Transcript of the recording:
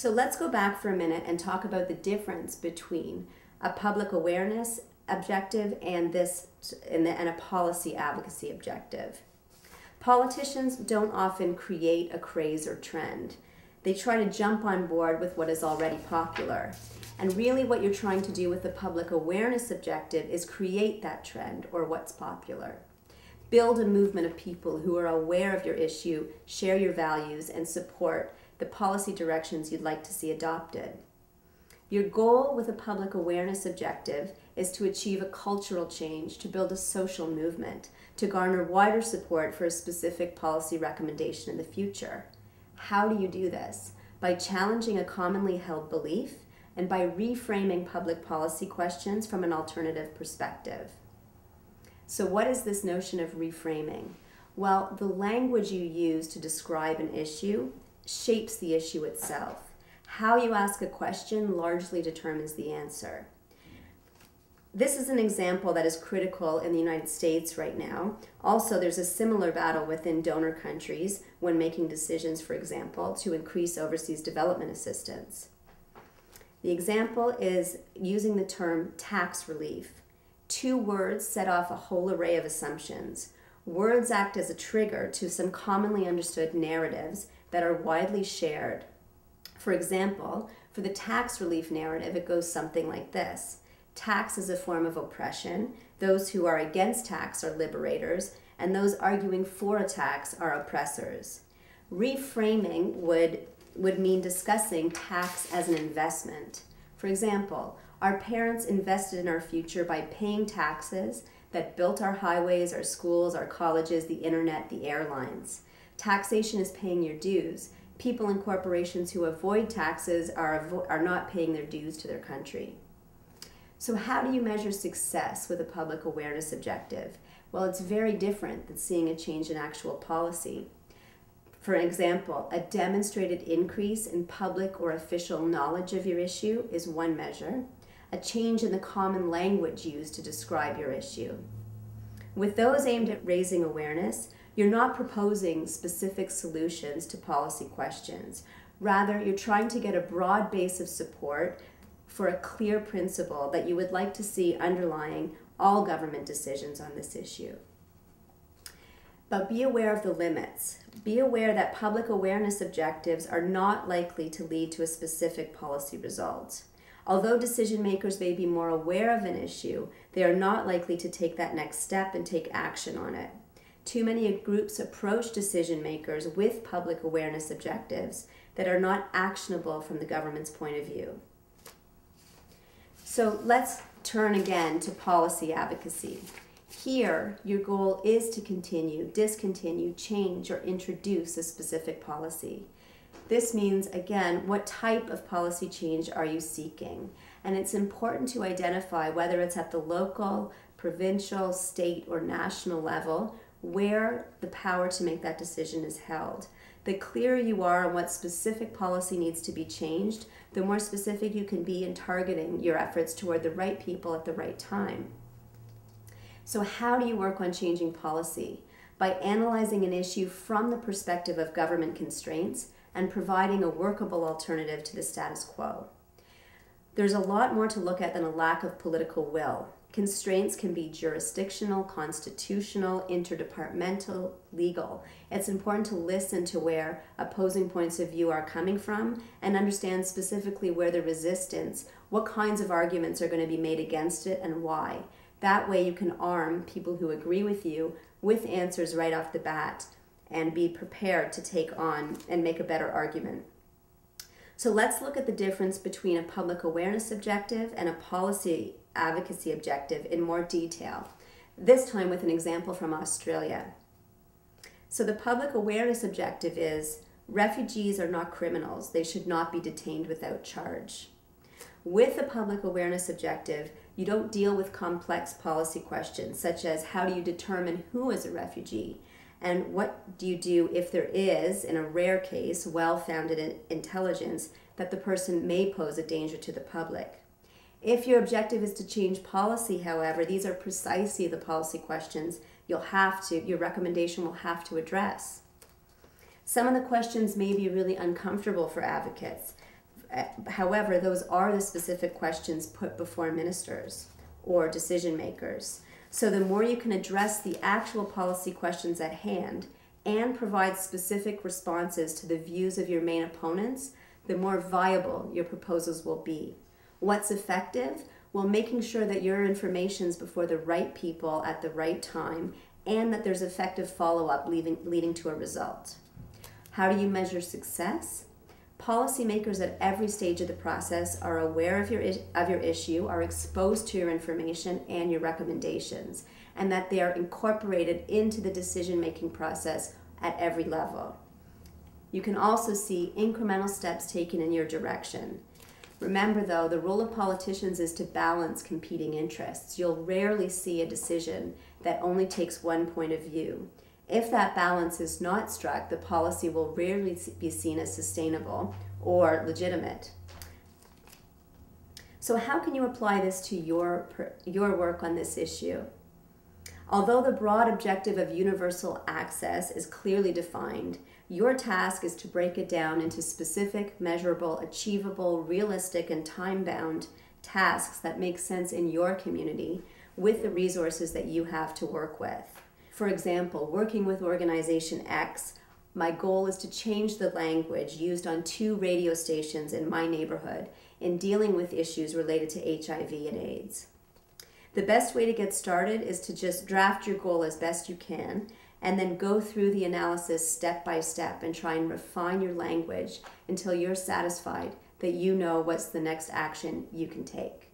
So let's go back for a minute and talk about the difference between a public awareness objective and a policy advocacy objective. Politicians don't often create a craze or trend. They try to jump on board with what is already popular. And really what you're trying to do with the public awareness objective is create that trend or what's popular. Build a movement of people who are aware of your issue, share your values, and support the policy directions you'd like to see adopted. Your goal with a public awareness objective is to achieve a cultural change, to build a social movement, to garner wider support for a specific policy recommendation in the future. How do you do this? By challenging a commonly held belief and by reframing public policy questions from an alternative perspective. So what is this notion of reframing? Well, the language you use to describe an issue shapes the issue itself. How you ask a question largely determines the answer. This is an example that is critical in the United States right now. Also, there's a similar battle within donor countries when making decisions, for example, to increase overseas development assistance. The example is using the term tax relief. Two words set off a whole array of assumptions. Words act as a trigger to some commonly understood narratives that are widely shared. For example, for the tax relief narrative, it goes something like this. Tax is a form of oppression. Those who are against tax are liberators, and those arguing for a tax are oppressors. Reframing would mean discussing tax as an investment. For example, our parents invested in our future by paying taxes that built our highways, our schools, our colleges, the internet, the airlines. Taxation is paying your dues. People and corporations who avoid taxes are not paying their dues to their country. So how do you measure success with a public awareness objective? Well, it's very different than seeing a change in actual policy. For example, a demonstrated increase in public or official knowledge of your issue is one measure. A change in the common language used to describe your issue. With those aimed at raising awareness, you're not proposing specific solutions to policy questions. Rather, you're trying to get a broad base of support for a clear principle that you would like to see underlying all government decisions on this issue. But be aware of the limits. Be aware that public awareness objectives are not likely to lead to a specific policy result. Although decision makers may be more aware of an issue, they are not likely to take that next step and take action on it. Too many groups approach decision makers with public awareness objectives that are not actionable from the government's point of view. So let's turn again to policy advocacy. Here, your goal is to continue, discontinue, change, or introduce a specific policy. This means, again, what type of policy change are you seeking? And it's important to identify whether it's at the local, provincial, state, or national level where the power to make that decision is held. The clearer you are on what specific policy needs to be changed, the more specific you can be in targeting your efforts toward the right people at the right time. So how do you work on changing policy? By analyzing an issue from the perspective of government constraints and providing a workable alternative to the status quo. There's a lot more to look at than a lack of political will. Constraints can be jurisdictional, constitutional, interdepartmental, legal. It's important to listen to where opposing points of view are coming from and understand specifically where the resistance, what kinds of arguments are going to be made against it and why. That way you can arm people who agree with you with answers right off the bat and be prepared to take on and make a better argument. So let's look at the difference between a public awareness objective and a policy advocacy objective in more detail, this time with an example from Australia. So the public awareness objective is, refugees are not criminals. They should not be detained without charge. With a public awareness objective, you don't deal with complex policy questions such as how do you determine who is a refugee and what do you do if there is, in a rare case, well-founded intelligence that the person may pose a danger to the public. If your objective is to change policy, however, these are precisely the policy questions your recommendation will have to address. Some of the questions may be really uncomfortable for advocates. However, those are the specific questions put before ministers or decision makers. So the more you can address the actual policy questions at hand and provide specific responses to the views of your main opponents, the more viable your proposals will be. What's effective? Well, making sure that your information's before the right people at the right time and that there's effective follow-up leading to a result. How do you measure success? Policymakers at every stage of the process are aware of your issue, are exposed to your information and your recommendations, and that they are incorporated into the decision-making process at every level. You can also see incremental steps taken in your direction. Remember, though, the role of politicians is to balance competing interests. You'll rarely see a decision that only takes one point of view. If that balance is not struck, the policy will rarely be seen as sustainable or legitimate. So how can you apply this to your work on this issue? Although the broad objective of universal access is clearly defined, your task is to break it down into specific, measurable, achievable, realistic, and time-bound tasks that make sense in your community with the resources that you have to work with. For example, working with Organization X, my goal is to change the language used on 2 radio stations in my neighborhood in dealing with issues related to HIV and AIDS. The best way to get started is to just draft your goal as best you can and then go through the analysis step by step and try and refine your language until you're satisfied that you know what's the next action you can take.